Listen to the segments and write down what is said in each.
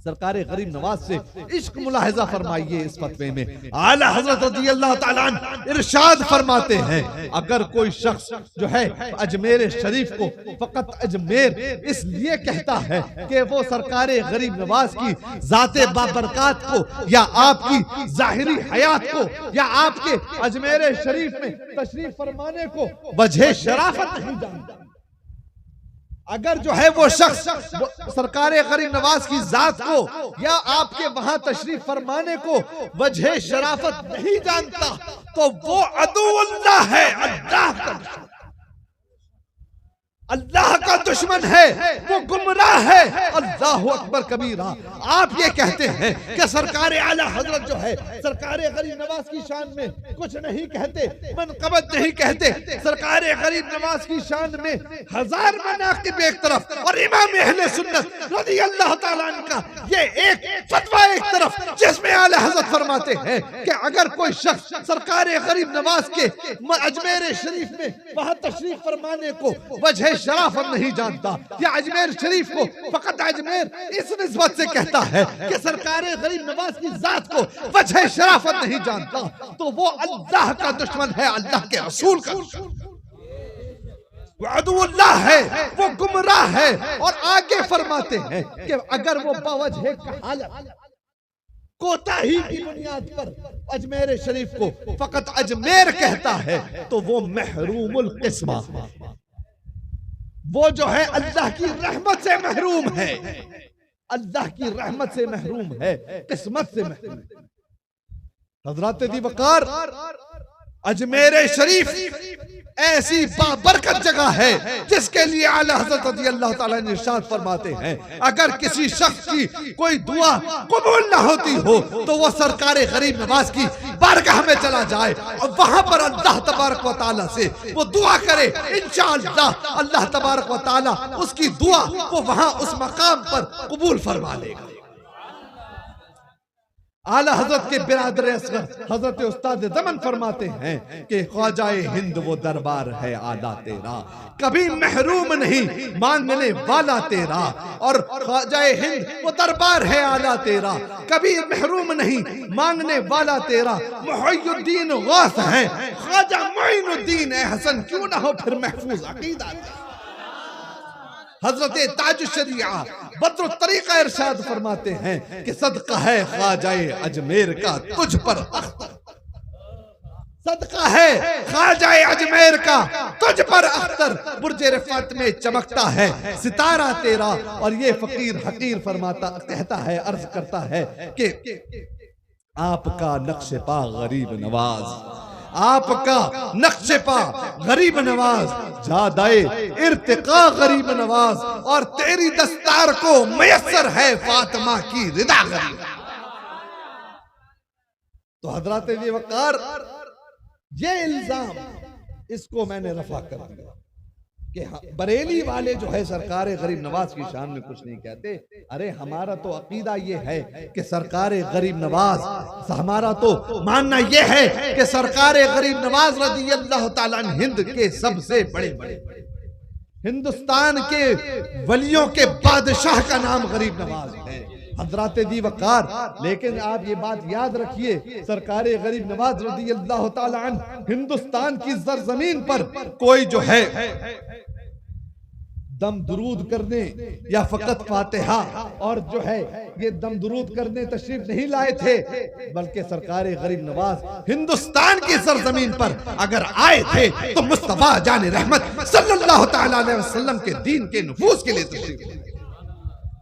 सरकार गरीब नवाज से इश्क मुलाहिजा फरमाइए। इस फतवे में आला हजरत रज़ी अल्लाह ताला अन्हु इरशाद फरमाते हैं, अगर कोई शख्स जो है अजमेर शरीफ को फकत अजमेर इसलिए कहता है कि वो सरकार गरीब नवाज की जाते बाबरकात को या आपकी जाहिरी हयात को या आपके अजमेर शरीफ में तशरीफ फरमाने को वजह शराफत नहीं जानता। अगर जो है वो शख्स सरकार गरीब नवाज की जात को या आपके वहां तशरीफ फरमाने को वजह शराफत नहीं जानता तो वो अदुल्लाह है, अल्लाह का दुश्मन है, वो गुमराह है। अल्लाह अकबर कबीरा। आप ये कहते हैं कि सरकार आला हजरत जो है सरकार गरीब नवाज की शान में कुछ नहीं कहते, मनकबत नहीं कहते। सरकार गरीब नवाज की शान में हजार मनाकिब एक तरफ और इमाम अहले सुन्नत रज़ी अल्लाह ताला अन्हु का ये एक फतवा एक तरफ, जिसमें आला हजरत फरमाते हैं कि अगर कोई शख्स सरकार गरीब नवाज के अजमेर शरीफ में वहां तशरीफ फरमाने को वजह शराफत नहीं जानता या अजमेर शरीफ को फकत अजमेर इस निस्बत से कहता है कि सरकार गरीब नवाज की जात को वजह शराफत नहीं जानता तो वो अल्लाह का दुश्मन है, अल्लाह के रसूल का वो अदुल्लाह है, वो गुमराह है। और आगे फरमाते हैं कि अगर वो बावजह हालत कोताही की बुनियाद पर अजमेर शरीफ को फकत अजमेर कहता है तो वो महरूमुल किस्मा, वो जो है अल्लाह की रहमत से महरूम है, अल्लाह की रहमत से महरूम है, किस्मत से महरूम है। हजरात दी वकार, अजमेर शरीफ ऐसी बाबरकत जगह है जिसके लिए आला हज़रत रज़ी अल्लाह ताला ने इरशाद फरमाते हैं, अगर किसी शख्स की कोई दुआ कबूल ना होती हो तो वो सरकार गरीब नवाज की बारगाह में चला जाए और वहां पर अल्लाह तबारक व तआला से वो दुआ करे, इंशाअल्लाह अल्लाह तबारक व तआला उसकी दुआ वो वहां उस मकाम पर कबूल फरमा लेगा। आला हजरत के बिरादर असगर हजरत उस्ताद ज़मन फरमाते हैं कि ख्वाजाए हिंद वो दरबार है आला तेरा, कभी महरूम नहीं मांगने वाला तेरा। और ख्वाजाए हिंद वो दरबार है आला तेरा, कभी महरूम नहीं मांगने वाला तेरा। मुहियुद्दीन गौस है, ख्वाजा मुइनुद्दीन है हसन क्यों ना हो फिर महफूज अकीदा। हजरत ताज शरिया बद्र तरीका इरशाद फरमाते हैं कि सदका है ख्वाजाए अजमेर का तुझ पर अख्तर, सदका है ख्वाजाए अजमेर का तुझ पर अख्तर, बुर्जे रिफात में चमकता है सितारा तेरा। और ये फकीर हकीर फरमाता कहता है, अर्ज करता है कि आपका नक्शे पा गरीब नवाज, आपका नक्शे पा गरीब नवाज, जादाए इर्तिका गरीब नवाज, और तेरी दस्तार को मयस्सर है फातिमा की रिदा गरीब। तो हजरात जी वकार, ये इल्जाम इसको मैंने रफा कर दिया कि बरेली वाले जो है सरकार गरीब नवाज की शान में कुछ नहीं कहते। अरे हमारा तो अकीदा ये है कि सरकार गरीब नवाज, हमारा तो मानना ये है कि सरकार गरीब नवाज रज़ी अल्लाह ताला अन्हु हिंद के सबसे बड़े हिंदुस्तान के वलियों के बादशाह का नाम गरीब नवाज है हजरात दी वकार। लेकिन आप ये बात याद रखिए, सरकार गरीब नवाज रज़ी अल्लाह ताला अन्हु हिंदुस्तान की सरजमीन पर कोई जो है दम दुरूद करने या फकत फातिहा और जो है ये दम दुरूद करने तशरीफ नहीं लाए थे, बल्कि सरकार गरीब नवाज हिंदुस्तान की सरजमीन पर अगर आए थे तो मुस्तफा जान रहमत सल्लल्लाहु तआला अलैहि वसल्लम के दीन के नफूज के लिए तशरीफ लाए,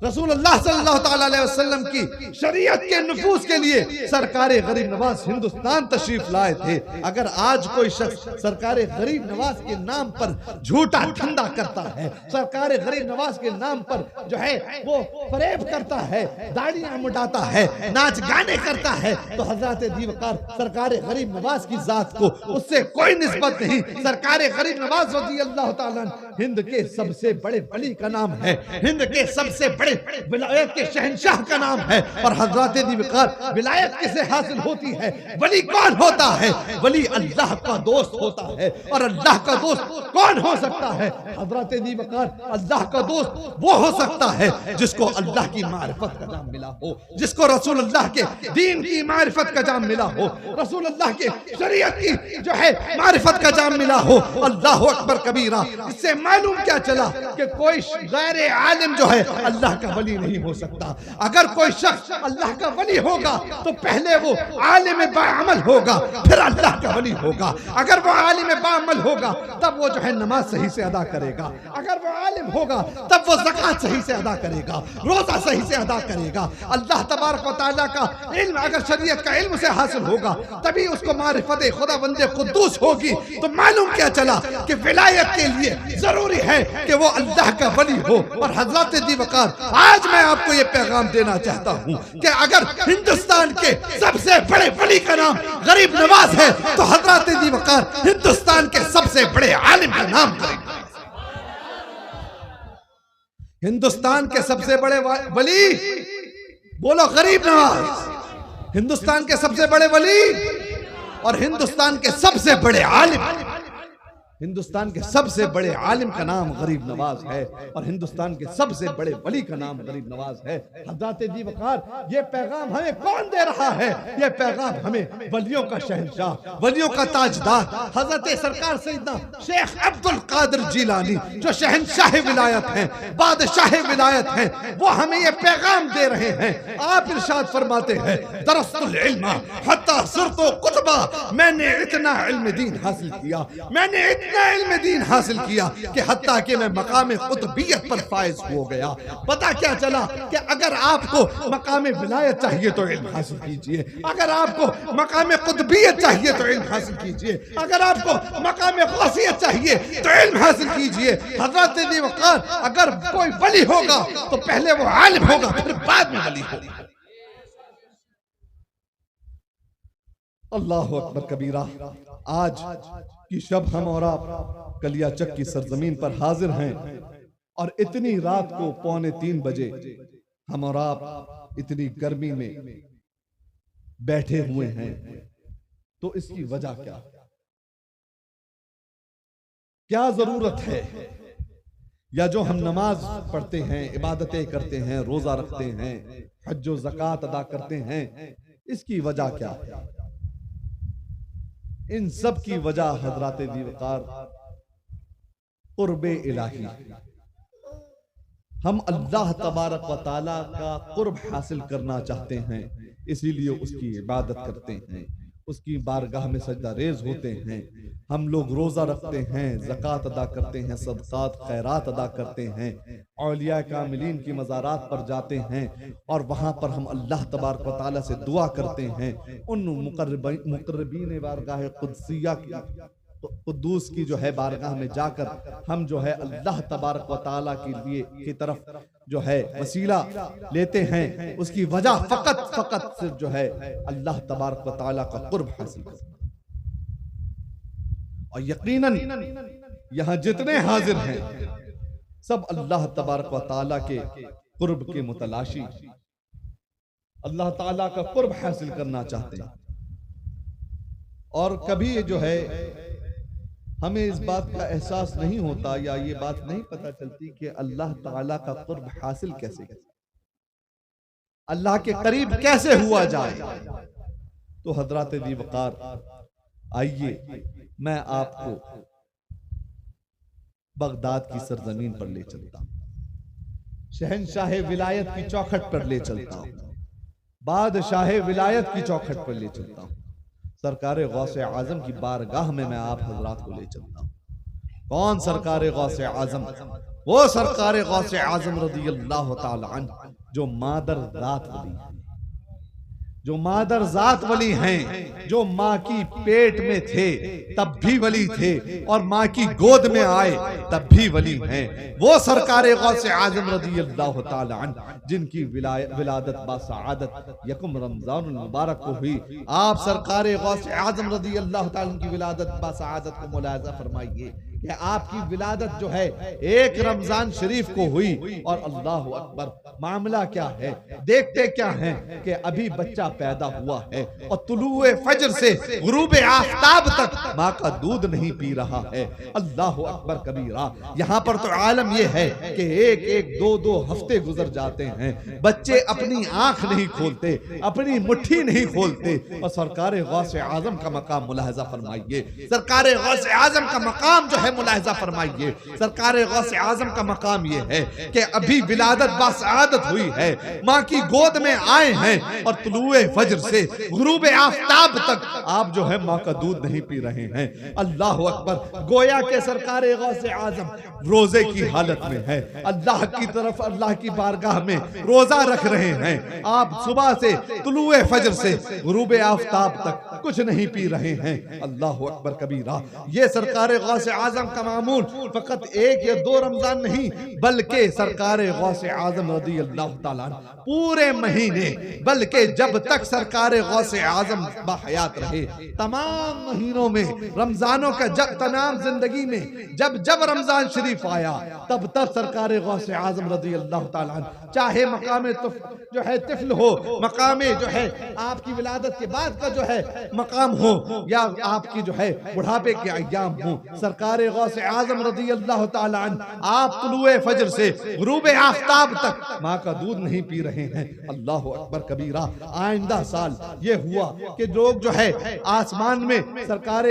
रसूलुल्लाह सल्लल्लाहु तआला अलैहि वसल्लम की शरीयत के नफूज के लिए सरकार गरीब नवाज हिंदुस्तान तशरीफ लाए थे। अगर आज कोई शख्स सरकार गरीब नवाज के नाम पर झूठा धंधा करता है, सरकार गरीब नवाज के नाम पर जो है वो फरेब करता है, दाढ़ियां मुड़ाता है, नाच गाने करता है, तो हजरत दीवकार सरकार गरीब नवाज की जात को उससे कोई निस्बत नहीं। सरकार गरीब नवाज रज़ी अल्लाह ताला अन्हु हिंद के सबसे बड़े वली का नाम है, हिंद के सबसे बड़े विलायत के शहंशाह का नाम है। और हजरत दीवकार विलायत किसे हासिल होती है? वली कौन होता है? वली अल्लाह का दोस्त होता है। और अल्लाह का दोस्त कौन हो सकता है? हजरत दीवकार अल्लाह का दोस्त वो हो सकता है जिसको अल्लाह की मारिफत का जाम मिला हो, जिसको रसूल अल्लाह के दीन की मारिफत का जाम मिला हो, रसूल अल्लाह के शरीयत की जो है मारिफत का जाम मिला हो। अल्लाह अकबर कबीरा। इससे मालूम क्या चला कि कोई गैर आलिम जो है अल्लाह का वली नहीं हो सकता। अगर कोई शख्स अल्लाह का वली होगा तो पहले वो आलिम बाअमल होगा, फिर अल्लाह का वली होगा। अगर वो आलिम बाअमल होगा तब वो जो है नमाज सही से अदा करेगा। अगर वो आलिम होगा तब वो ज़कात सही से अदा करेगा, रोजा सही से अदा करेगा। अल्लाह तबारक व तआला का इल्म अगर शरीयत का इल्म से हासिल होगा तभी उसको मारिफत खुदावंद कुद्दूस होगी। तो मालूम क्या चला कि विलायत के लिए जरूरी है कि वो अल्लाह का वली हो। और हजरत दीवकार आज मैं आपको ये पैगाम देना चाहता हूँ कि अगर हिंदुस्तान के सबसे बड़े वली का नाम गरीब नवाज है तो हजरत दीवकार हिंदुस्तान के सबसे बड़े आलिम का नाम गरीब। हिंदुस्तान के सबसे बड़े वली बोलो गरीब नवाज। हिंदुस्तान के सबसे बड़े वली और हिंदुस्तान के सबसे बड़े आलिम। हिंदुस्तान के सबसे बड़े आलिम का नाम गरीब नवाज है और हिंदुस्तान के सबसे बड़े वली का नाम गरीब नवाज है। हजरत दीवकार ये पैगाम हमें कौन दे रहा है? ये पैगाम हमें वलियों का शहंशाह, वलियों का ताजदार हजरत सरकार सैयदना शेख अब्दुल कादिर जिलानी जो शहंशाह विलायत हैं, बादशाह विलायत हैं, वो हमें ये पैगाम दे रहे हैं। आप इरशाद फरमाते हैं दरस्तुल इल्म हत्ता सुरतो कुतबा, मैंने इतना इल्म दीन हासिल किया, मैंने इतना इल्म दीन हासिल किया कि हत्ता कि मैं मकाम कुतबियत पर फायज हो गया। पता क्या चला कि अगर आपको मकाम विलायत चाहिए तो इल्म हासिल कीजिए, अगर आपको मकाम कुतबियत चाहिए तो इल्म हासिल कीजिए, अगर आपको मकाम गौसियत चाहिए तो इल्म हासिल कीजिए। हजरत दीवकार अगर कोई वली होगा तो पहले वो आलिम होगा, फिर बाद में वली होगा। अल्लाह अकबर कबीरा। आज कि शब हम और आप कलियाचक की सरजमीन पर हाजिर हैं और इतनी रात को 2:45 बजे हम और आप इतनी गर्मी में बैठे हुए हैं, तो इसकी वजह क्या? क्या जरूरत है? या जो हम नमाज पढ़ते हैं, इबादतें करते हैं, रोजा रखते हैं, हज व ज़कात अदा करते हैं, इसकी वजह क्या है? इन सब की वजह हजरत दीवकार कुर्बे इलाही। हम अल्लाह तबारक व ताला का कुर्ब हासिल करना चाहते हैं, इसीलिए उसकी इबादत करते हैं, उसकी बारगाह में सजदा रेज होते हैं। हम लोग रोजा रखते हैं, ज़कात अदा करते हैं, सदक़ात खैरात अदा करते हैं, औलिया कामिलीन की मज़ारात पर जाते हैं और वहाँ पर हम अल्लाह तबारक व तआला से दुआ करते हैं। उन मुक़र्रबीन बारगाह क़ुद्सिया की कुद्दूस की जो है बारगाह में जाकर हम जो है अल्लाह तबारक व तआला के लिए की तरफ जो है वसीला लेते हैं। उसकी वजह फकत सिर्फ जो है अल्लाह तबारक व तआला का कुर्ब हासिल करना। और यकीनन यहाँ जितने हाजिर हैं सब अल्लाह तबारक व तआला के कुर्ब के मुतलाशी, अल्लाह ताला का कुर्ब हासिल करना चाहते हैं। और कभी जो है हमें इस बात का एहसास नहीं होता या ये बात नहीं पता चलती कि अल्लाह ताला का कुर्ब हासिल कैसे, अल्लाह के करीब कैसे हुआ जाए। तो हजरत दीवकार आइए मैं आपको बगदाद की सरजमीन पर ले चलता हूं, शहनशाह विलायत की चौखट पर ले चलता हूं, बादशाह विलायत की चौखट पर ले चलता हूं, सरकार गौसे आजम की बारगाह में मैं आप हजरात को ले चलता हूं। कौन सरकार गौसे आजम? वो सरकार गौसे आजम रज़ी अल्लाह तआला अन्हु जो मादर जात वली हैं, जो मादर जात वली हैं, जो माँ की पेट में थे तब भी वली थे और माँ की गोद में आए तब भी वली हैं। वो सरकार गौसे आजम रज़ी अल्लाह तआला अन्हु जिनकी विलादत बासआदत यकम रमजान मुबारक को हुई। आप सरकार गौसे आजम रज़ी अल्लाह तआला की विलादत बासआदत को मुलाहिज़ा फरमाइए। कि आपकी विलादत जो है एक रमजान शरीफ को हुई और अल्लाह अकबर, मामला क्या है, देखते क्या है कि अभी बच्चा पैदा हुआ है और तुलुए फजर से गुरूब आफताब तक माँ का दूध नहीं पी रहा है। अल्लाह अकबर कबीरा। यहाँ पर तो आलम यह है कि एक एक दो दो हफ्ते गुजर जाते हैं, बच्चे अपनी आंख नहीं खोलते, अपनी मुट्ठी नहीं खोलते। और सरकार गौसे आजम का मकाम मुलाहिजा फरमाइए, सरकार गौसे आजम का मकाम जो है मुलाहिजा फरमाइए। सरकार गौसे आजम का मकाम यह है कि अभी विलादत बासआदत हुई है, माँ की गोद में आए हैं और तुलुए फजर से गुरूब आफताब तक आप जो है माँ का दूध नहीं पी रहे हैं। अल्लाह अकबर। गोया के सरकार गौसे आजम रोजे की हालत में है, अल्लाह की तरफ, अल्लाह की बारगाह में रोजा रख रहे हैं। आप सुबह से तुलुए फजर से गुरूब आफताब तक कुछ नहीं पी रहे हैं। अल्लाह अकबर कबीरा। ये सरकार गौसे आजम का मामूल फकत एक या दो रमजान नहीं, बल्कि सरकार गौसे आजम रज़ी अल्लाह ताला पूरे महीने, बल्कि जब तक सरकार गौसे आजम बाहयात रहे, तमाम महीनों में, रमजानों का जब तमाम जिंदगी में जब जब रमजान शरीफ आया तब तब सरकार गौसे आजम रज़ी अल्लाह ताला, चाहे मकाम जो है तिफल हो, मकाम जो है आपकी विलादत के बाद का जो है मकाम हो, या आपकी जो है बुढ़ापे के अय्याम हो, सरकार गौसे आजम रज़ी अल्लाह ताला आप तुलुए फजर से गुरूब आफताब तक माँ का दूध नहीं पी रहे हैं। अल्लाह अकबर कबीरा। आइंदा साल ये हुआ कि लोग जो है आसमान में सरकार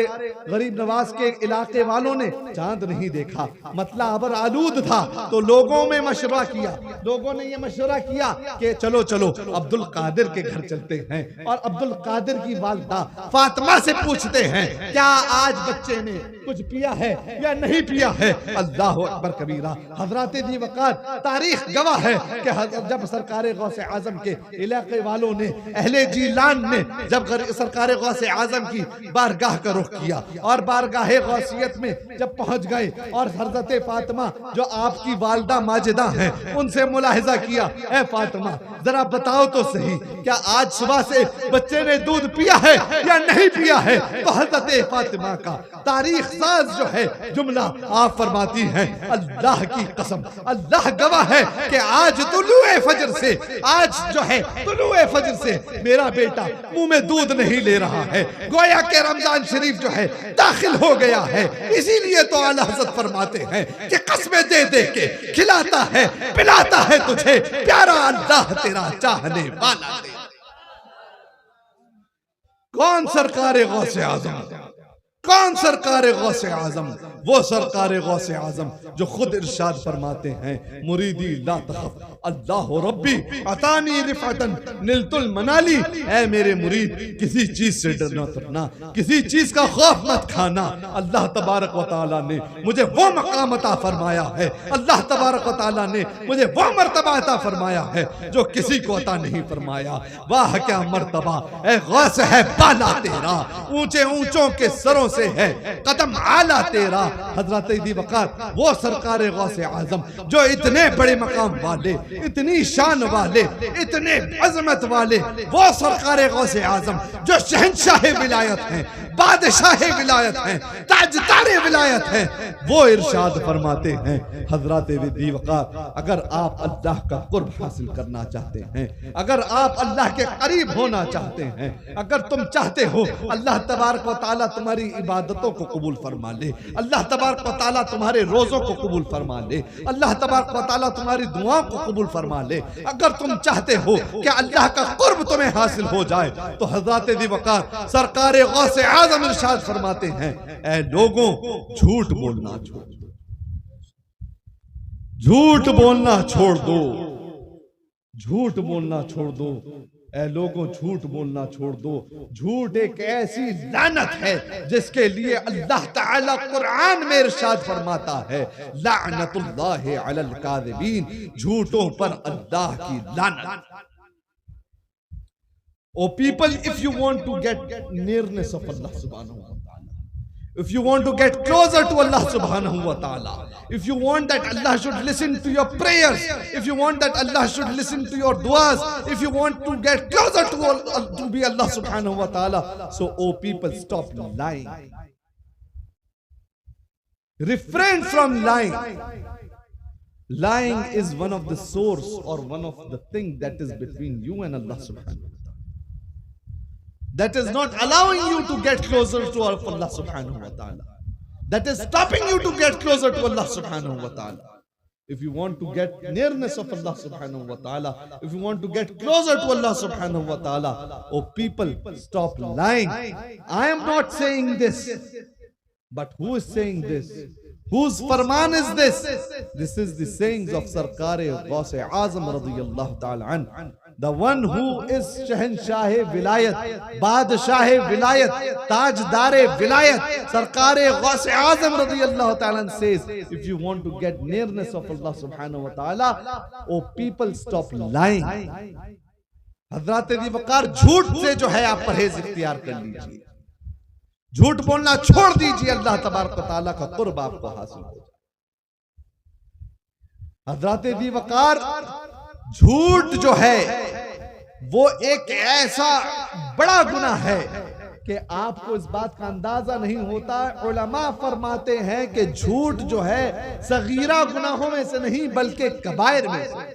गरीब नवाज के इलाके वालों ने चांद नहीं देखा, मतला अबर आलूद था, तो लोगों में मशवरा किया, लोगों ने ये मशवरा किया कि चलो चलो अब्दुल कादिर के घर चलते हैं और अब्दुल कादिर की वालिदा फातिमा से पूछते हैं क्या आज बच्चे ने कुछ पिया है या नहीं पिया है। अल्लाह अकबर कबीरा। हजरात दी वक़ार, तारीख गवाह है कि जब सरकार गौसे आजम के इलाके वालों ने, अहले जीलान ने जब सरकार गौसे आजम की बारगाह का रुख किया और बारगाह गौसियत में जब पहुंच गए और हजरत फातिमा जो आपकी वालिदा माजिदा हैं उनसे मुलाहिजा किया, ए फातिमा जरा बताओ तो सही क्या आज सुबह से बच्चे ने दूध पिया है या नहीं पिया है। तो हजरत फातिमा का तारीख साज जो है जुमला आप फरमाती हैं, अल्लाह की कसम, अल्लाह गवाह है कि आज तुलुए फजर से, आज जो है तुलुए फजर से मेरा बेटा मुंह में दूध नहीं ले रहा है। गोया के रमजान शरीफ जो है दाखिल हो गया है। इसीलिए तो आला हज़रत फरमाते हैं कि कसमें दे दे के खिलाता है पिलाता है तुझे प्यारा अल्लाह तेरा चाहने वाला। कौन सरकार गौसे आजम, कौन सरकार गौसे आजम? वो सरकार गौसे आजम जो खुद इरशाद फरमाते हैं, मुरीदी ला तखफ अल्लाह रब्बी अतानी रिफातन निलतुल मनाली। ऐ मेरे मुरीद किसी चीज से डरना डरना, किसी चीज का खौफ मत खाना। अल्लाह तबारक व तआला ने मुझे वो मकाम अता फरमाया है, अल्लाह तबारक व तआला ने मुझे वो मर्तबा अता फरमाया है जो किसी को अता नहीं फरमाया। वाह क्या मर्तबा ऐ गौस है बाला तेरा, ऊंचे ऊंचों के सरों से है कदम आला तेरा। हजरत दी वक़ार वो सरकार गौसे आजम जो इतने बड़े मकाम वाले, इतनी शान वाले, इतने अजमत वाले, वो सरकार गौसे आजम जो शहंशाह विलायत हैं, बादशाह विलायत हैं, ताजदार विलायत हैं, वो इरशाद फरमाते हैं हजरत दी वक़ार, अगर आप अल्लाह का कुर्ब हासिल करना चाहते हैं, अगर आप अल्लाह के करीब होना चाहते हैं, अगर तुम चाहते हो अल्लाह तबारक व तआला तुम्हारी इबादतों को कबूल फरमा ले, अल्लाह तबारक व तआला तुम्हारे रोज़ों को कबूल फरमा ले, अल्लाह तबारक व तआला तुम्हारी दुआओं को कबूल फरमा ले, अगर तुम चाहते हो कि अल्लाह का कुर्ब तुम्हें हासिल हो जाए, तो हज़रत दी वक़ार सरकार गौसे आज़म इरशाद फरमाते हैं, ऐ लोगों झूठ बोलना छोड़ दो, झूठ बोलना छोड़ दो, झूठ बोलना छोड़ दो। ऐ लोगों झूठ बोलना छोड़ दो। झूठ एक ऐसी लानत है जिसके लिए अल्लाह ताला कुरान में इरशाद फरमाता है, लानतुल्लाहि अलल काज़िबीन, झूठों पर अल्लाह की लानत। O people, if you want to get nearness of Allah subhanahu wa ta'ala, if you want to get closer to Allah subhanahu wa ta'ala, if you want that Allah should listen to your prayers, if you want that Allah should listen to your duas, if you want to get closer to be Allah subhanahu wa ta'ala, so oh people, stop lying. refrain from lying. Lying is one of the source or one of the thing that is between you and Allah subhanahu wa ta'ala. That is not allowing you to get closer to Allah subhanahu wa ta'ala. That is stopping you to get closer to Allah subhanahu wa ta'ala. If you want to get nearness of Allah subhanahu wa ta'ala, if you want to get closer to Allah subhanahu wa ta'ala, oh people, stop lying. I am not saying this, but who is saying this? Whose farman is this? This is the sayings of Sarkar-e-Ghaus Azam radiyallahu ta'ala an. The one who is Shahanshah Vilayat, Badshah Vilayat, Tajdar Vilayat, Sarkar-e-Ghaus Azam radiyallahu ta'ala says, if you want to get nearness of Allah subhanahu wa ta'ala, oh people, stop lying. हजरत अबू बकर, झूठ से जो है आप परहेज इख्तियार कर लीजिए, झूठ बोलना छोड़ दीजिए, अल्लाह तबारक व तआला का कुर्ब आपको हासिल हो जाए। हजरत अबू बकर, झूठ जो है वो एक ऐसा बड़ा गुनाह है कि आपको इस बात का अंदाजा नहीं होता। उलमा फरमाते हैं कि झूठ जो है सगीरा गुनाहों में से नहीं बल्कि कबायर में से,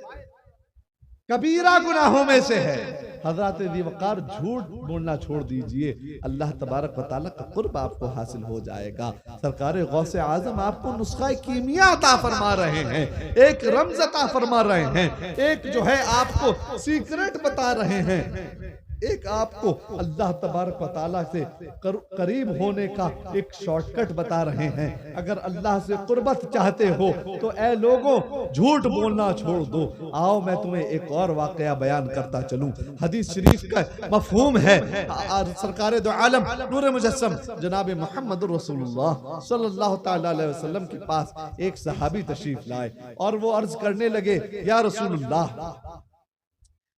कबीरा गुनाहों में से है। हजरत अबू बकर, झूठ बोलना छोड़ दीजिए, अल्लाह तबारक व तआला का कुर्ब आपको हासिल हो जाएगा। सरकार गौस आजम आपको नुस्खा कीमिया अता फरमा रहे हैं, एक रमज अता फरमा रहे हैं, एक जो है आपको सीक्रेट बता रहे हैं, एक आपको अल्लाह तबारक व तआला से करीब होने का एक शॉर्टकट बता रहे हैं। अगर अल्लाह से कुर्बत चाहते हो तो ऐ लोगों, झूठ बोलना छोड़ दो। आओ मैं तुम्हें एक और वाकया बयान करता चलूं। हदीस शरीफ का मफहूम है, सरकार दो आलम नूर मुजस्सम जनाब मोहम्मद रसूलुल्लाह सल्लल्लाहु तआला अलैहि वसल्लम के पास एक सहाबी तशरीफ लाए और वो अर्ज करने लगे, या रसूलुल्लाह,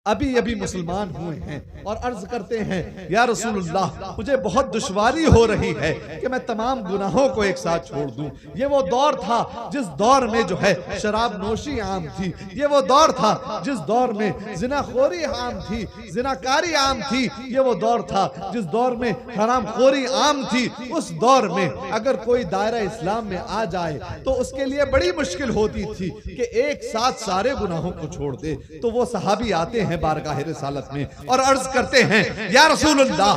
अभी अभी मुसलमान हुए हैं और अर्ज करते हैं, या रसूलुल्लाह, मुझे बहुत दुश्वारी हो रही है कि मैं तमाम गुनाहों को एक साथ छोड़ दूं। ये वो दौर था जिस दौर में जो है शराब नोशी आम थी, ये वो दौर था जिस दौर में जिनाखोरी आम थी, जिनाकारी आम थी, ये वो दौर था जिस दौर में हरामखोरी आम थी। उस दौर में अगर कोई दायरा इस्लाम में आ जाए तो उसके लिए बड़ी मुश्किल होती थी कि एक साथ सारे गुनाहों को छोड़ दे। तो वो सहाबी आते हैं बारगाह रिसालत में और अर्ज करते हैं, या रसूलुल्लाह,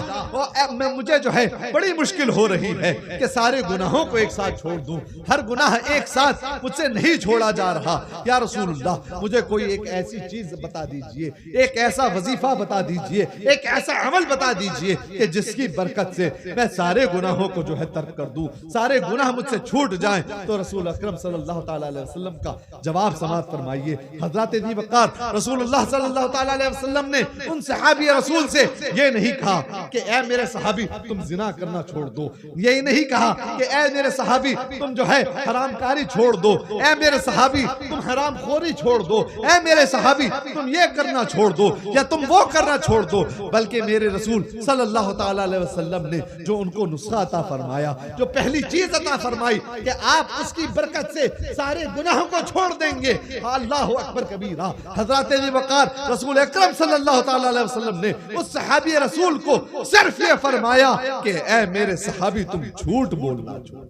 मुझे जो है बड़ी मुश्किल हो रही है कि सारे गुनाहों को एक साथ छोड़ दूं, हर गुनाह एक साथ मुझसे नहीं छोड़ा जा रहा। या रसूलुल्लाह, मुझे कोई एक ऐसी चीज बता दीजिए, एक ऐसा वजीफा बता दीजिए, एक ऐसा अमल बता दीजिए कि जिसकी बरकत से मैं सारे गुनाहों को जो है तर्क कर दूं, सारे गुनाह मुझसे छूट जाएं। तो रसूल अकरम सल्लल्लाहु तआला अलैहि वसल्लम का जवाब समाअत फरमाइए। हजरत अबू बकर, रसूलुल्लाह सल्लल्लाहु तआला अलैहि वसल्लम ने उन सहाबी रसूल से ये नहीं कहा कि ऐ मेरे सहाबी तुम जिना करना छोड़ दो, यही नहीं कहा कि ऐ मेरे सहाबी तुम जो है हरामकारी छोड़ दो, ऐ मेरे सहाबी तुम हरामखोरी छोड़ दो, ऐ मेरे सहाबी तुम ये करना छोड़ दो या तुम वो करना छोड़ दो, बल्कि मेरे रसूल सल्लल्लाहु तआला अलैहि वसल्लम ने जो उनको नुस्खा अता फरमाया, जो पहली चीज अता फरमाई कि आप उसकी बरकत से सारे गुनाहों को छोड़ देंगे। अल्लाहु अकबर कबीरा। हजरत अबू बकर, रसूल अकरम सल्लल्लाहु तआला अलैहि वसल्लम ने उस सहाबी रसूल को सिर्फ ये फरमाया कि ऐ मेरे सहाबी तुम झूठ बोलना छोड़,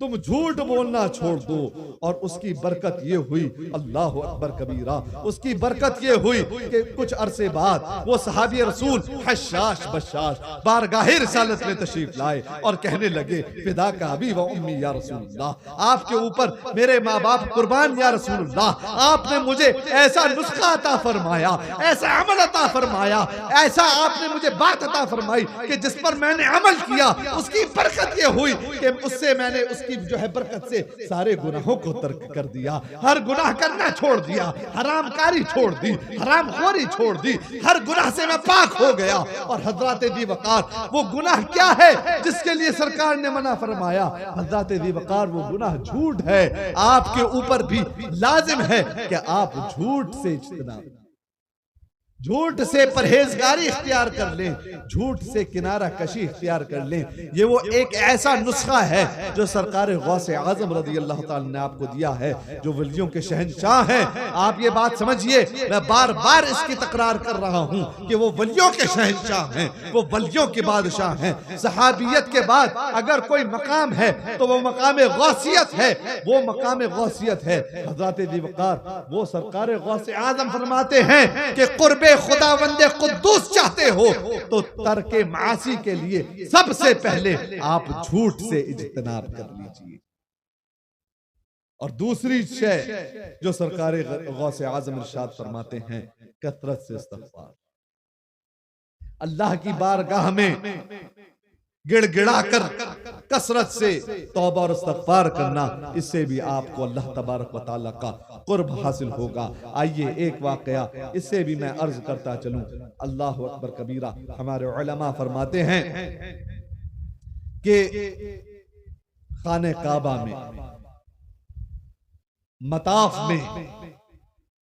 तुम झूठ बोलना छोड़ दो। और उसकी बरकत ये हुई, अल्लाह अकबर कबीरा, उसकी बरकत ये हुई कि कुछ अरसे बाद वो सहाबी रसूल हशाश बशाश बारगाह रिसालत में तशरीफ लाए और कहने लगे, फिदा का अबी व उम्मी या रसूलुल्लाह, आपके ऊपर मेरे माँ बाप कुर्बान या रसूलुल्लाह, आपने मुझे ऐसा नुस्खा अता फरमाया, ऐसा अमल अता फरमाया, ऐसा आपने मुझे बात अता फरमाई कि जिस पर मैंने अमल किया उसकी बरकत ये हुई कि उससे मैंने उसकी जो है बरकत से सारे गुनाहों को तर्क कर दिया, हर गुनाह करना छोड़ दिया, हरामकारी छोड़ दी, हरामखोरी छोड़ दी, हर गुनाह से मैं पाक हो गया। और हजरत अबू बकर, वो गुनाह क्या है जिसके लिए सरकार ने मना फरमाया? हजरत अबू बकर, वो गुनाह झूठ है। आपके ऊपर भी लाजिम है कि आप झूठ से इज्तनाब, झूठ से परहेजगारी इख्तियार कर लें, झूठ से किनारा कशी इख्तियार कर लें। ये वो एक ऐसा नुस्खा है जो सरकार गौसे आजम रज़ी अल्लाह ताला ने आपको दिया है, जो वलियों के शहंशाह हैं। आप ये बात समझिए, मैं बार बार इसकी तकरार कर रहा हूं कि वो वलियों के शहंशाह हैं, वो वलियों के बादशाह हैं। सहाबियत के बाद अगर कोई मकाम है तो वो मकाम गौसियत है, वो मकाम गौसियत है। हज़रत अबू वक़ार वो सरकार गौसे आजम फरमाते हैं कि कुर्बे खुदावंदे कुद्दूस चाहते हो तो तर्के मासी के लिए सबसे पहले आप झूठ से इज्तनाब कर लीजिए। और दूसरी शय जो सरकार गौसे आजम इरशाद फरमाते हैं, कसरत से इस्तिग़फ़ार। अल्लाह की बारगाह में गिड़गिड़ा कर कसरत से तौबा और इस्तिग़फ़ार करना, इससे भी आपको अल्लाह तबारक व तआला का कुर्ब हासिल होगा। आइए एक वाक़या इससे भी मैं अर्ज करता चलूं। अल्लाहु अकबर कबीरा। हमारे उलमा फरमाते हैं कि खाने काबा में मताफ में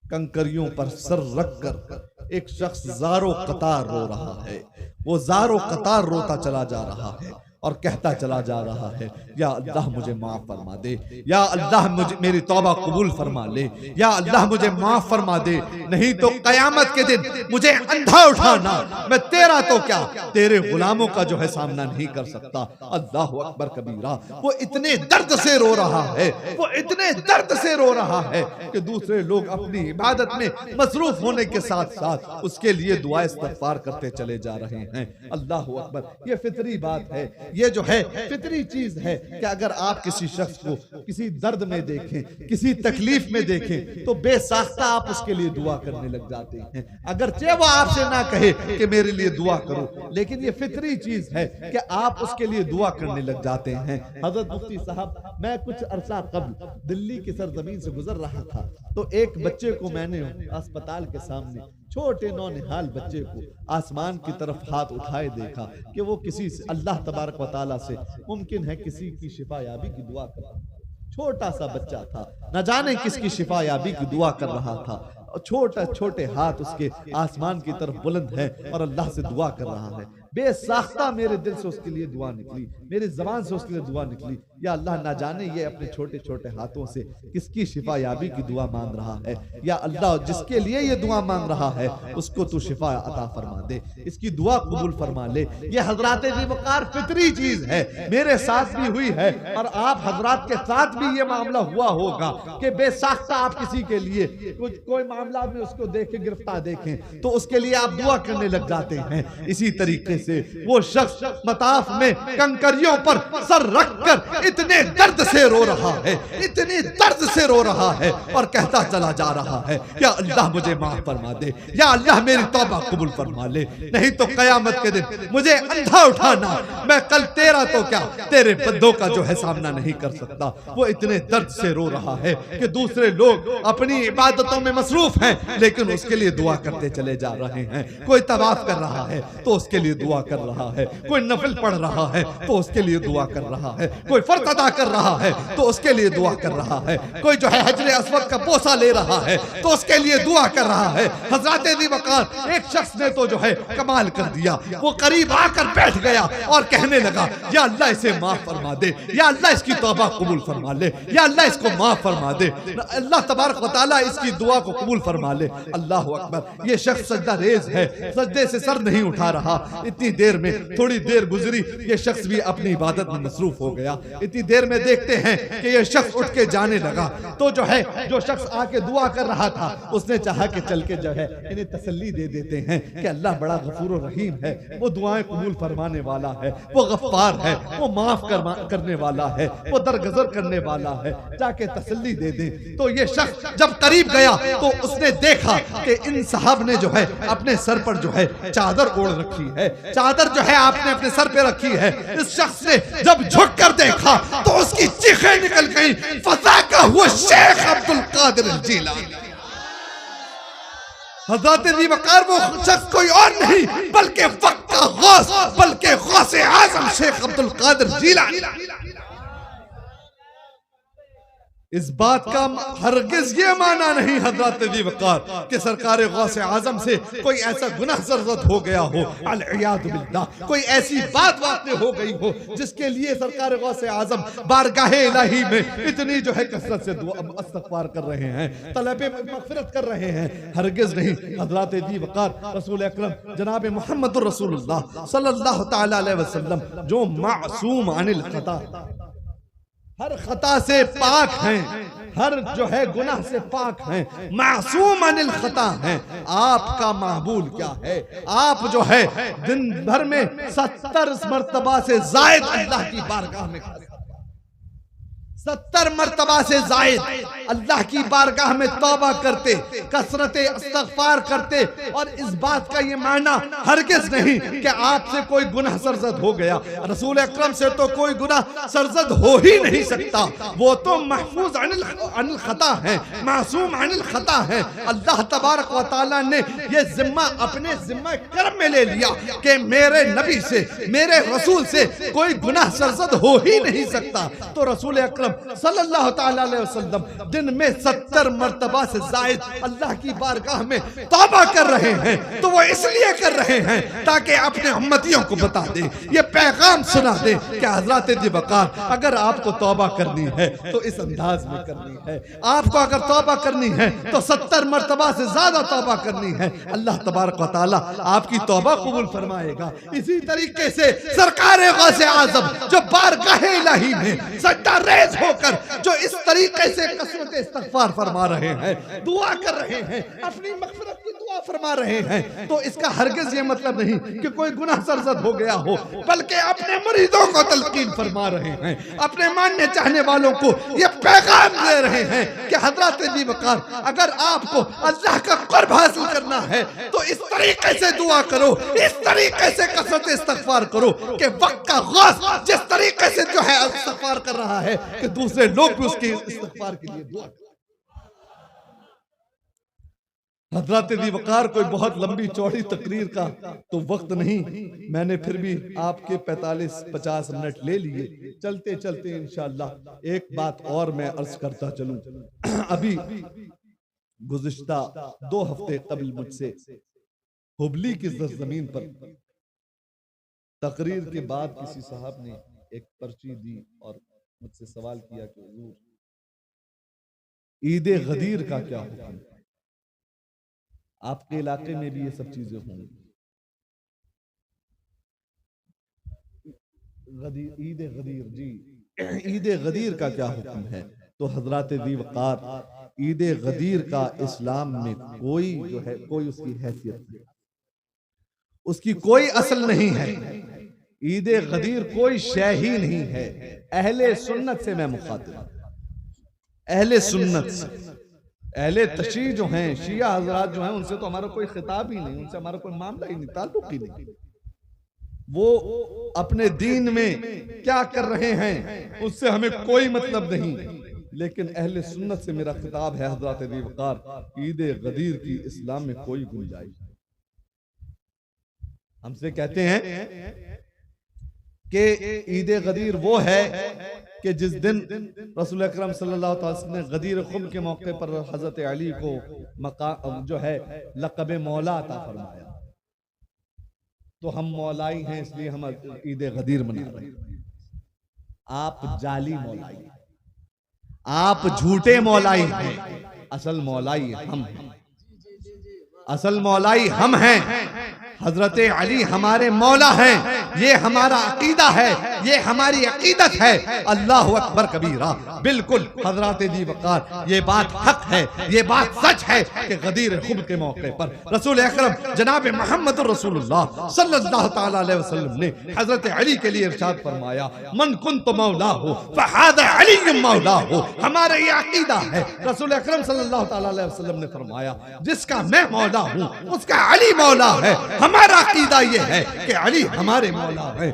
कंकरियों पर सर रख कर एक शख्स ज़ारो कतार रो रहा है। वो ज़ारो कतार रोता चला जा रहा है और कहता चला जा रहा है, या अल्लाह मुझे माफ फरमा दे, या अल्लाह मुझे मेरी तौबा कबूल फरमा ले, या अल्लाह मुझे माफ फरमा दे, नहीं तो कयामत के दिन मुझे अंधा उठाना, मैं तेरा तो क्या तेरे गुलामों का जो है सामना नहीं कर सकता। अल्लाह अकबर कबीरा। वो इतने दर्द से रो रहा है, वो इतने दर्द से रो रहा है कि दूसरे लोग अपनी इबादत में मसरूफ होने के साथ साथ उसके लिए दुआ इस्तिग़फ़ार करते चले जा रहे हैं। अल्लाह अकबर। ये फितरी बात है, ये जो है फितरी चीज है कि अगर आप किसी शख्स को किसी दर्द में देखें, किसी तकलीफ में देखें, तो बेसाख्ता आप उसके लिए दुआ करने लग जाते हैं, अगरचे वो आपसे ना कहे कि मेरे लिए दुआ करो, लेकिन ये फितरी चीज है कि आप उसके लिए दुआ करने लग जाते हैं। हजरत मुफ्ती साहब, मैं कुछ अरसा कबल दिल्ली की सरजमीन से गुजर रहा था, तो एक बच्चे को मैंने अस्पताल के सामने, छोटे नौनिहाल बच्चे को आसमान की तरफ हाथ उठाए देखा कि वो किसी से अल्लाह तबारक व तआला से मुमकिन है किसी की शिफा याबी की दुआ कर रहा था। छोटा सा बच्चा था, न जाने किसकी शिफा याबी की दुआ कर रहा था, छोटे छोटे हाथ उसके आसमान की तरफ बुलंद है और अल्लाह से दुआ कर रहा है। बेसाख्ता मेरे दिल से उसके लिए दुआ निकली, मेरी जबान से उसके लिए दुआ निकली, या अल्लाह ना जाने ये अपने छोटे छोटे हाथों से किसकी शिफा याबी की दुआ मांग रहा है, या अल्लाह जिसके लिए ये दुआ मांग रहा है उसको तू शिफा अता फरमा दे, इसकी दुआ कबूल फरमा ले। ये हजरात वक़ार फितरी चीज है, मेरे साथ भी हुई है और आप हजरात के साथ भी ये मामला हुआ होगा कि बेसाख्ता आप किसी के लिए कोई मामला में उसको देखें, गिरफ्तार देखें तो उसके लिए आप दुआ करने लग जाते हैं। इसी तरीके से वो शख्स मताफ में कंकरियों पर सर रखकर इतने दर्द से रो रहा है, इतने दर्द से रो रहा है और कहता चला जा रहा है, या अल्लाह मुझे माफ फरमा दे, या अल्लाह मेरी तौबा कबूल फरमा ले, नहीं तो कयामत के दिन मुझे अंधा उठाना, मैं कल तेरा तो क्या तेरे बंदों का जो है सामना नहीं कर सकता। वो इतने दर्द से रो रहा है कि दूसरे लोग अपनी इबादतों में मसरूफ हैं, लेकिन उसके लिए दुआ करते चले जा रहे हैं। कोई तवाफ कर रहा है तो उसके लिए दुआ कर रहा है, कोई नफिल पढ़ रहा है तो उसके लिए दुआ कर रहा है, कोई फर्ज अदा कर रहा है तो उसके लिए दुआ कर रहा है, कोई जो है हजरे अस्वद का बोसा ले रहा है तो उसके लिए दुआ कर रहा है। हज़रत अबू बकर, एक शख्स ने तो जो है कमाल कर दिया, वो करीब आकर बैठ गया और कहने लगा, या अल्लाह इसे माफ फरमा दे, या अल्लाह इसकी तौबा कबूल फरमा ले, या अल्लाह इसको माफ फरमा दे, अल्लाह तबारक व तआला इसकी दुआ को कबूल फरमा ले। अल्लाह अकबर। ये शख्स सजदा रेज है, सजदे से सर नहीं उठा रहा। इतनी देर में, थोड़ी देर गुजरी, ये शख्स भी अपनी इबादत में मसरूफ हो गया। इतनी देर में देखते हैं कि ये शख्स उठ के जाने लगा, तो जो है जो शख्स आके दुआ कर रहा था उसने चाहा कि चल के जो है इन्हें तसल्ली दे देते हैं कि अल्लाह बड़ा गफूर रहीम है, वो दुआएं कबूल फरमाने वाला है, वो गफ्फार है, वो माफ करने वाला है, वो दरगुजर करने वाला है, जाके तसल्ली दे दे। तो ये शख्स जब करीब गया तो उसने देखा कि इन साहब ने जो है अपने सर पर जो है चादर ओढ़ रखी है, चादर जो है आपने अपने सर पे रखी है। इस शख्स ने जब झुक कर देखा तो उसकी चीखें निकल गई, फज़ा का हुआ शेख अब्दुल कादिर जीलानी। हज़रत अबू बकर वो शख्स कोई और नहीं बल्कि वक्त का गौस, बल्कि गौसे आज़म शेख अब्दुल कादिर जीलानी। इस बात का हरगिज ये माना नहीं हजरत दी वक़ार कि सरकार गौसे आजम से कोई ऐसा गुनाह सरजद हो गया हो, अल-इयाज़ु बिल्लाह, कोई ऐसी बात वाक़ई हो गई हो जिसके लिए सरकार गौसे आजम बारगाहे इलाही में इतनी जो है कसरत से दुआ इस्तिग़फ़ार कर रहे हैं, तलबे मग़फ़िरत कर रहे हैं। हरगिज नहीं। हजरत दी वक़ार रसूल अकरम जनाब मुहम्मदुर रसूलुल्लाह सल्लल्लाहु तआला अलैहि वसल्लम जो मासूम अनिल खता, हर खता से पाक हैं, हर जो है गुनाह से पाक हैं, मासूम अनिल खता हैं। आपका महबूल क्या है? आप जो है दिन भर में 70 मर्तबा से जायद अल्लाह की बारगाह में 70 मर्तबा से जायद अल्लाह की बारगाह में तौबा करते, कसरत इस्तिग़फ़ार करते, और इस बात का ये माना हरगिज़ नहीं कि आपसे कोई गुनाह सरजद हो गया। रसूल अकरम से तो कोई गुनाह सरजद हो ही नहीं सकता, वो तो महफूज अनिल खता है, मासूम अनिल खता है। अल्लाह तबारक व तआला ने ये जिम्मा अपने जिम्मा कर्म में ले लिया कि मेरे नबी से, मेरे रसूल से कोई गुनाह सरजद हो ही नहीं सकता। तो रसूल अकरम सल्लल्लाहु तआला अलैहि वसल्लम दिन में 70 मर्तबा से जायद अल्लाह की बारगाह में तौबा कर रहे हैं। तो वो इसलिए कर रहे हैं ताकि अपने उम्मतियों को बता दे, ये पैगाम सुना दे कि हज़रत दी वक़ार अगर आपको तौबा करनी है तो इस अंदाज में करनी है। आपको अगर तौबा करनी है तो 70 मर्तबा से ज्यादा तौबा करनी है। अल्लाह तबारक व तआला आपकी तौबा कबूल फरमाएगा। इसी तरीके से सरकार गौसे आज़म जो बारगाह इलाही में सज्जा रेज़ होकर जो इस तरीके से कसरत इस्तिग़फ़ार फरमा रहे हैं, दुआ कर रहे हैं, अपनी मग़फ़िरत की दुआ फरमा रहे हैं, तो इसका हरगिज़ ये मतलब नहीं कि कोई गुनाह सरजद हो गया हो, बल्कि अपने मुरीदों को तलकीन फरमा रहे हैं, अपने मानने चाहने वालों को ये पैगाम दे रहे हैं कि हज़रत दी वक़ार अगर आपको अल्लाह का क़ुर्ब हासिल करना है तो इस तरीके से दुआ करो, इस तरीके से कसरत इस्तिग़फ़ार करो कि वक्त का गौस जिस तरीके से जो है इस्तिग़फ़ार कर रहा है कि दूसरे लोग भी उसके इस्तिग़फ़ार के लिए दुआ करें। हज़रत दी वक़ार कोई बहुत लंबी चौड़ी तकरीर का तो वक्त नहीं, मैंने फिर भी आपके 45-50 मिनट ले लिए। चलते चलते इंशाअल्लाह एक बात और मैं अर्ज करता चलूं। अभी गुज़िश्ता 2 हफ्ते कबल मुझसे हुबली की ज़मीन पर तकरीर के बाद किसी साहब ने एक पर्ची दी और मुझसे सवाल किया कि हुज़ूर ईद गदीर का क्या हुक्म है? आपके इलाके में भी ये सब चीजें होंगी। ईद गदीर, जी ईद गदीर का क्या हुक्म है? तो हजरत दी वक़ार ईद गदीर का इस्लाम में कोई जो है कोई उसकी हैसियत नहीं, उसकी कोई असल नहीं है। ईद गदीर कोई शय ही नहीं है। अहले सुन्नत से मैं मुखातिब, अहले सुन्नत से, अहले तशरीह जो हैं, शिया हजरात जो हैं, उनसे तो हमारा कोई खिताब ही नहीं, उनसे हमारा कोई मामला ही नहीं, ताल्लुक ही नहीं। वो अपने दीन में क्या कर रहे हैं उससे हमें कोई मतलब नहीं, लेकिन अहले सुन्नत से मेरा खिताब है हज़रत दी वक़ार ईद गदीर की इस्लाम में कोई गुंजाइश नहीं। हमसे कहते हैं कि ईद गदीर वो है कि जिस दिन रसूल अकरम सल्लल्लाहु अलैहि वसल्लम ने गदीर खुम के मौके पर हजरत अली को जो है लक़ब मौला अता फरमाया, तो हम मौलाई हैं इसलिए हम ईद गदीर मना रहे हैं। आप जाली मौलाई, आप झूठे मौलाई हैं, असल मौलाई हम हैं, असल मौलाई हम हैं। हजरत अली हमारे मौला हैं, ये हमारा अकीदा है, ये हमारी अकीदत है। अल्लाहु अकबर कबीरा। बिल्कुल हजरत दी वक़ार ये बात हक है, ये बात सच है कि गदीर खुम के मौके पर रसूल अकरम जनाब मोहम्मद रसूलुल्लाह सल्लल्लाहु तआला अलैहि वसल्लम ने हजरत अली के लिए इरशाद फरमाया, मन कुन्तु मौलाहु फहादा अली मौलाहु। हमारा ये अकीदा है। रसूल अकरम सल्लल्लाहु तआला अलैहि वसल्लम ने फरमाया, जिसका मैं मौला हूँ उसका अली मौला है। हमारा अकीदा ये है कि अली हमारे मौला है,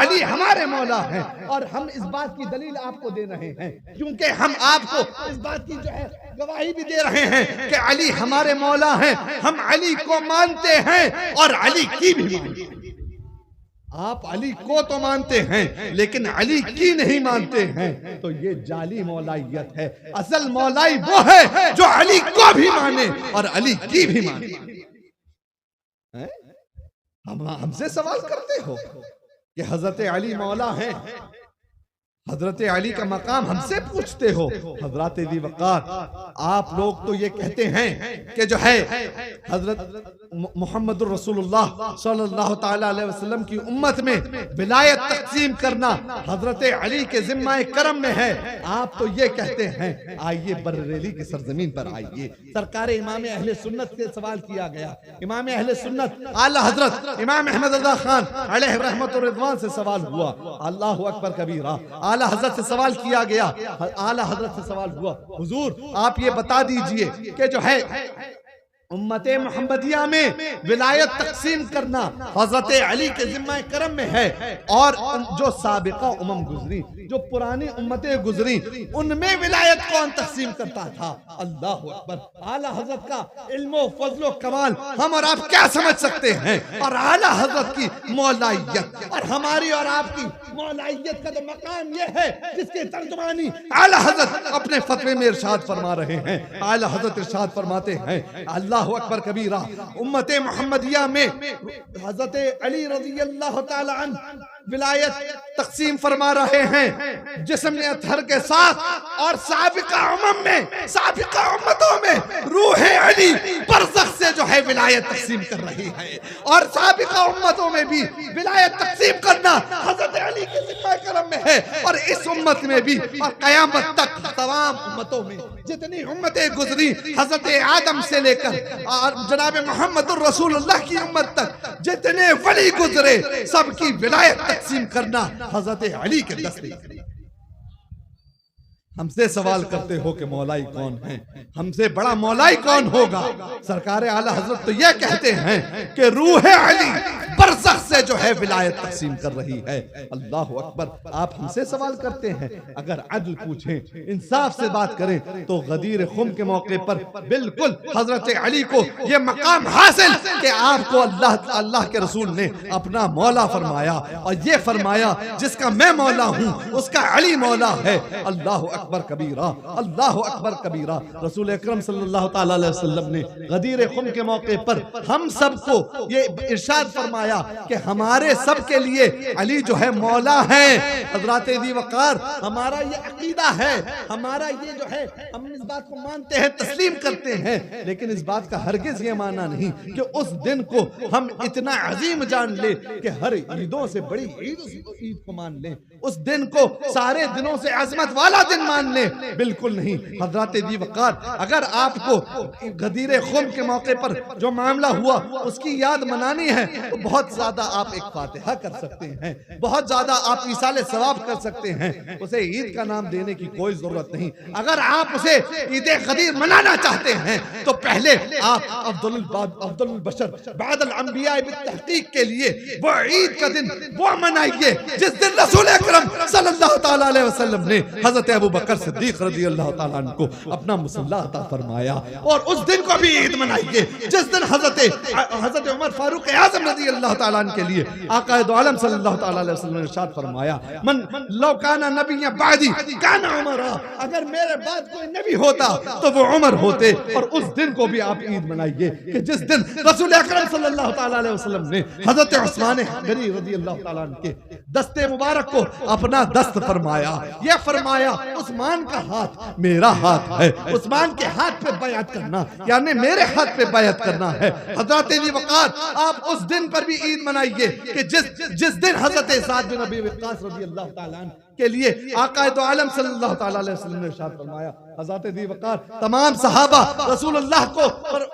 अली हमारे मौला है। और हम इस बात की दलील आपको दे रहे हैं क्योंकि हम आपको इस बात की जो है गवाही भी दे रहे हैं कि अली हमारे मौला हैं। हम अली को मानते हैं और अली की भी मानते हैं। आप अली को तो मानते हैं लेकिन अली की नहीं मानते हैं, तो ये जाली मौलाइयत है। असल मौलाई वो है जो अली को भी माने और अली की भी माने। हमसे सवाल करते हो कि हजरत अली मौला हैं, हजरत अली का मकाम हमसे पूछते हो। हजरत दी वक़ार, आप लोग तो ये कहते हैं कि जो है हजरत मोहम्मद रसूलुल्लाह सल्लल्लाहु ताला अलैहि वसल्लम की उम्मत में विलायत तक़सीम करना हजरत अली के ज़िम्मा करम में है। आप तो ये कहते हैं, आइए बरेली की सरजमीन पर आइए। सरकार इमाम अहले सुन्नत से सवाल किया गया। इमाम अहले सुन्नत आला हजरत इमाम अहमद रज़ा खान अलैहि रहमत व रिज़वान से सवाल हुआ। अल्लाहु अकबर कबीरा। आला हजरत से सवाल किया गया। आला हजरत से सवाल हुआ, हुजूर आप ये बता दीजिए कि जो है उम्मते मोहम्मदिया में विलायत तक़सीम करना हजरत अली के ज़िम्मा करम में है, और जो साबिका उम्म गुजरी, जो पुरानी उम्मतें गुजरी, उनमें विलायत कौन तक़सीम करता था? अल्लाहु अकबर। आला हजरत का इल्म फज़्ल कमाल हम और आप क्या समझ सकते हैं, और आला हजरत की मौलाइयत और हमारी और आपकी मौलाइयत का तो मकाम यह है जिसके तर्जुमानी आला हजरत अपने फतवे में इरशाद फरमा रहे हैं। आला हजरत इरशाद फरमाते हैं, अल्लाह अकबर कबीरा, उम्मते मोहम्मदिया में हजरत अली रज़ी अल्लाह ताला अन्हु विलायत तक़सीम फरमा रहे हैं जिस्म अतहर के साथ, और साबिका उम्म में, साबिका उम्मतों में रूह अली बरज़ख से जो है विलायत तक़सीम कर रही है, और साबिका उम्मतों में भी विलायत तक़सीम करना हजरत अली के ज़िम्मा करम में है। और इस उम्मत में भी और क़यामत तक तमाम उम्मतों में जितनी उम्मतें गुजरी, हजरत आदम से लेकर और जनाब मोहम्मद रसूलुल्लाह की उम्मत तक जितने वली गुजरे, सबकी विलायत तक़सीम करना हजरत अली के दस्ते। हमसे सवाल करते हो कि मौलाई कौन है, हमसे बड़ा मौलाई कौन होगा? सरकार आला हजरत तो यह कहते हैं कि रूह अली बरज़ख से जो है विलायत तक़सीम कर रही है। अल्लाहु अकबर। आप हमसे सवाल करते हैं, अगर अदल पूछें, इंसाफ से बात करें, तो गदीर खुम के मौके पर बिल्कुल हजरत अली को यह मकाम हासिल कि आपको अल्लाह के रसूल ने अपना मौला फरमाया, और ये फरमाया जिसका मैं मौला हूँ उसका अली मौला है। अल्लाहु अकबर कबीरा, अल्लाहु अकबर कबीरा। रसूल अकरम सल्लल्लाहु ताला अलैहि वसल्लम ने गदीर खुम के मौके पर हम सबको ये इरशाद फरमाया कि हमारे सब के लिए अली जो है मौला है। हज़रात दी वक़ार, हमारा ये अकीदा है, हमारा ये जो है, हम इस बात को मानते हैं, तस्लीम करते हैं, लेकिन इस बात का हरगिज ये माना नहीं कि उस दिन को हम इतना अजीम जान ले कि हर ईदों से बड़ी ईद को मान ले, उस दिन को सारे दिनों से अजमत वाला दिन मान ले। बिल्कुल नहीं। हज़रात दी वक़ार, अगर आपको गदीर खुम के मौके पर जो मामला हुआ उसकी याद मनानी है तो बहुत ज्यादा आप एक फातिहा कर सकते हैं, बहुत ज्यादा आप इसाले सवाब कर सकते हैं, उसे ईद का नाम देने की कोई जरूरत नहीं। अगर आप उसे ईद गदीर मनाना चाहते हैं तो पहले आप अफ़ज़लुल बशर बादल अंबिया बित्तहक़ीक़ के लिए वो ईद का दिन वो मनाइए जिस दिन रसूल अकरम सल्लल्लाहु ताला अलैहि वसल्लम ने हज़रत अबू बकर सिद्दीक़ रज़ी अल्लाह ताला अन्हु को अपना मुसल्ला अता फरमाया, और उस दिन को भी ईद मनाइए जिस दिन हज़रत उमर फारूक आज़म रज़ी अल्लाह ताला अन्हु के लिए आक़ाए दो आलम सल्लल्लाहु ताला अलैहि वसल्लम ने इरशाद फरमाया, मन लौ काना नबिय्या बादी काना उमर, अगर मेरे बाद कोई नबी होता तो वो उमर होते। और उस दिन को भी आप ईद मनाइए कि जिस दिन रसूल अकरम सल्लल्लाहु ताला अलैहि वसल्लम ने हज़रत उस्मान गनी रज़ी अल्लाह ताला अन्हु के दस्ते मुबारक को अपना दस्त फरमाया। यह फरमाया उस्मान का हाथ मेरा हाथ है, उस्मान के हाथ पे बैअत करना यानी मेरे हाथ पे बैअत करना है। हज़रत दी वक़ार, आप उस दिन पर भी ईद मनाइए कि जिस दिन हज़रत साद बिन अबी वक़्क़ास रज़ी अल्लाह ताला अन्हु के लिए आक़ाए दो आलम सल्लल्लाहु ताला अलैहि वसल्लम ने इरशाद फरमाया। हज़रत दी वक़ार तमाम सहाबा रसूलुल्लाह को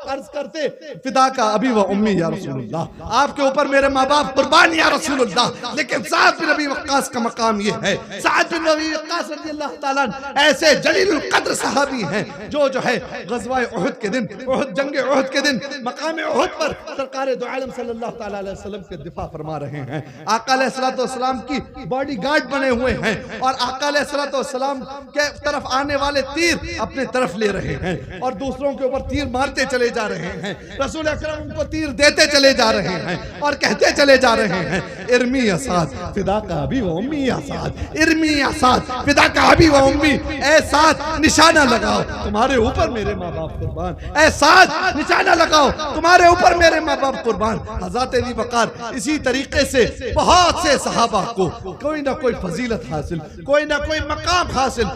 अर्ज करते, फिदा का अबी व उम्मी या रसूलुल्लाह, आपके ऊपर मेरे माँ बाप कुर्बान या रसूलुल्लाह। लेकिन साद बिन अबी वक़्क़ास का मकाम ये है, साद बिन अबी वक़्क़ास रज़ी अल्लाह ताला अन्हु ऐसे जलीलुल क़द्र सहाबी हैं जो है ग़ज़वा उहद के दिन, जंग उहद के दिन मकाम उहद पर सरकार दो आलम सल्लल्लाहु ताला अलैहि वसल्लम के दिफा फरमा रहे हैं। आका अलैहिस्सलातु वस्सलाम की बॉडीगार्ड बने हुए हैं और आका अलैहिस्सलातु वस्सलाम के तरफ आने वाले तीर अपने तरफ ले रहे हैं और दूसरों के ऊपर तीर मारते चले जा रहे हैं। रसूल अकरम उनको तीर देते चले जा रहे हैं और कहते चले जा रहे हैं, इरमी या साद फिदा का अभी व उम्मी या साद इरमी या साद फिदा का अभी व उम्मी। ए साद निशाना लगाओ तुम्हारे ऊपर मेरे माँ बाप कुर्बान। ए साद निशाना लगाओ तुम्हारे ऊपर मेरे माँ बाप कुर्बान। हज़रत अली वक़ार इसी तरीके से बहुत से सहाबा को कोई ना कोई फजीलत हासिल, कोई ना कोई मकाम हासिल।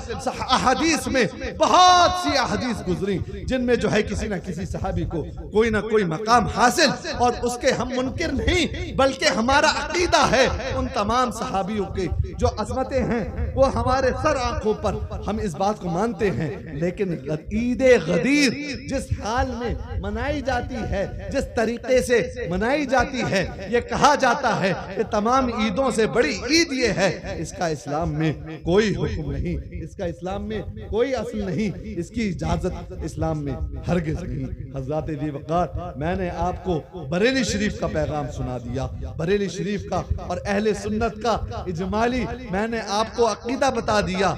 अहादीस में बहुत सी अहादीस गुजरी जिनमें जो है किसी ना किसी सहाबी को कोई ना कोई मकाम हासिल, और उसके हम मुनकिर नहीं बल्कि हमारा अकीदा है उन तमाम सहाबियों के जो अज़मतें हैं वो हमारे सर आंखों पर, हम इस बात को मानते हैं। लेकिन ईद गदीर जिस हाल में मनाई जाती है, जिस तरीके से मनाई जाती है, ये कहा जाता है कि तमाम ईदों से बड़ी ईद ये है, इसका इस्लाम में कोई हुक्म नहीं, इसका इस्लाम में कोई असल नहीं, इसकी इजाजत इस्लाम में हरगिज़ नहीं। हज़रत अली वक़ार मैंने आपको बरेली शरीफ का पैगाम सुना दिया, बरेली शरीफ का और अहले सुन्नत का इजमाली मैंने आपको अकीदा बता दिया।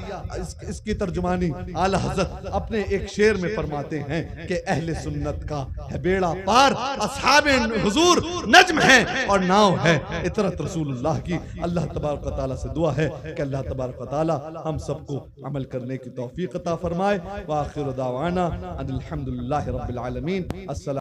इसकी तर्जुमानी आला हज़रत अपने एक शेर में फरमाते हैं कि अहले सुन्नत का है बेड़ा पार, असहाबे हुजूर नज्म है और नाव है इतरत रसूलुल्लाह की। अल्लाह तबारक व तआला से दुआ है कि अल्लाह तबारक व तआला हम सबको अमल करने की तौफीक अता फरमाए। व आखिर दावाना अनिल हम्दुलिल्लाहि रब्बिल आलमीन। अस्सलाम।